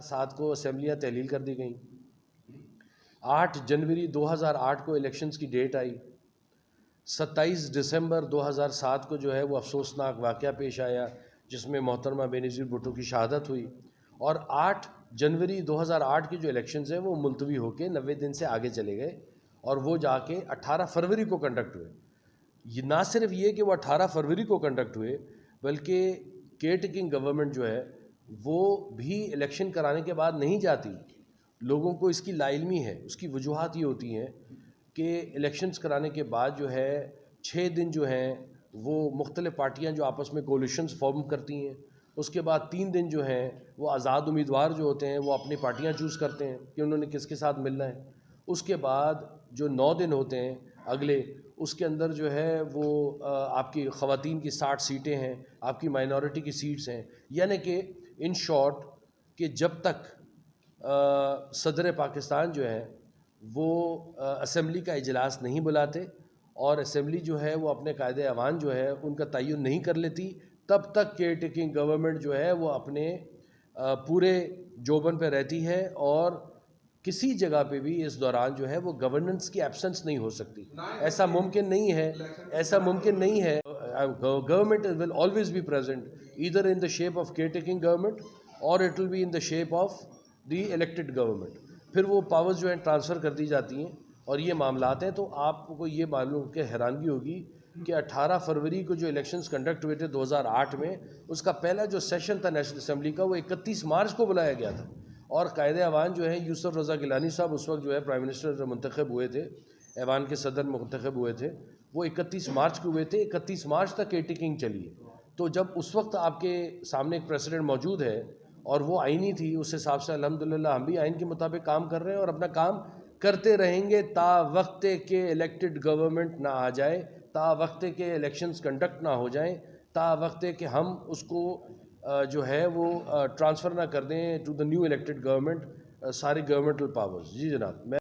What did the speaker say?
7 کو اسمبلیاں تحلیل کر دی گئیں. 8 جنوری 2008 کو الیکشنز کی ڈیٹ آئی. 27 دسمبر 2007 کو جو ہے وہ افسوسناک واقعہ پیش آیا جس میں محترمہ بینظیر بھٹو کی شہادت ہوئی. اور 8 جنوری 2008 کی جو الیکشنز ہیں وہ ملتوی ہو کے 90 دن سے آگے چلے گئے اور وہ جا کے 18 فروری کو کنڈکٹ ہوئے. یہ نہ صرف یہ کہ وہ 18 فروری کو کنڈکٹ ہوئے بلکہ کیئر ٹیکنگ گورنمنٹ جو ہے وہ بھی الیکشن کرانے کے بعد نہیں جاتی. لوگوں کو اس کی لا علمی ہے. اس کی وجوہات یہ ہوتی ہیں کہ الیکشنز کرانے کے بعد جو ہے 6 دن جو ہیں وہ مختلف پارٹیاں جو آپس میں کولیشنز فارم کرتی ہیں. اس کے بعد 3 دن جو ہیں وہ آزاد امیدوار جو ہوتے ہیں وہ اپنی پارٹیاں چوز کرتے ہیں کہ انہوں نے کس کے ساتھ ملنا ہے. اس کے بعد جو 9 دن ہوتے ہیں اگلے، اس کے اندر جو ہے وہ آپ کی خواتین کی 60 سیٹیں ہیں، آپ کی مائنورٹی کی سیٹس ہیں. یعنی کہ ان شارٹ کہ جب تک صدر پاکستان جو ہے وہ اسمبلی کا اجلاس نہیں بلاتے اور اسمبلی جو ہے وہ اپنے قائد اعوان جو ہے ان کا تعین نہیں کر لیتی، تب تک کیئر ٹیکنگ گورنمنٹ جو ہے وہ اپنے پورے جوبن پہ رہتی ہے اور کسی جگہ پہ بھی اس دوران جو ہے وہ گورننس کی ایبسنس نہیں ہو سکتی. ایسا ممکن نہیں ہے. ایسا ممکن نہیں ہے. Government will always be present either in the shape of caretaking government or it will be in the shape of the elected government. پھر وہ پاورز جو ہیں ٹرانسفر کر دی جاتی ہیں اور یہ معاملات ہیں. تو آپ کو یہ معلوم کہ حیرانگی ہوگی کہ 18 فروری کو جو الیکشنز کنڈکٹ ہوئے تھے 2008 میں، اس کا پہلا جو سیشن تھا نیشنل اسمبلی کا وہ 31 مارچ کو بلایا گیا تھا. اور قائد ایوان جو ہے یوسف رضا گیلانی صاحب اس وقت جو ہے پرائم منسٹر منتخب ہوئے تھے، ایوان کے صدر منتخب ہوئے تھے، وہ 31 مارچ کو ہوئے تھے. 31 مارچ تک کیئر ٹیکنگ چلی. تو جب اس وقت آپ کے سامنے ایک پریسیڈنٹ موجود ہے اور وہ آئینی تھی، اس حساب سے الحمدللہ ہم بھی آئین کے مطابق کام کر رہے ہیں اور اپنا کام کرتے رہیں گے تا وقت کہ الیکٹڈ گورنمنٹ نہ آ جائے، تا وقت کہ الیکشنز کنڈکٹ نہ ہو جائیں، تا وقت کہ ہم اس کو جو ہے وہ ٹرانسفر نہ کر دیں to the new elected government ساری گورنمنٹل پاورز. جی جناب.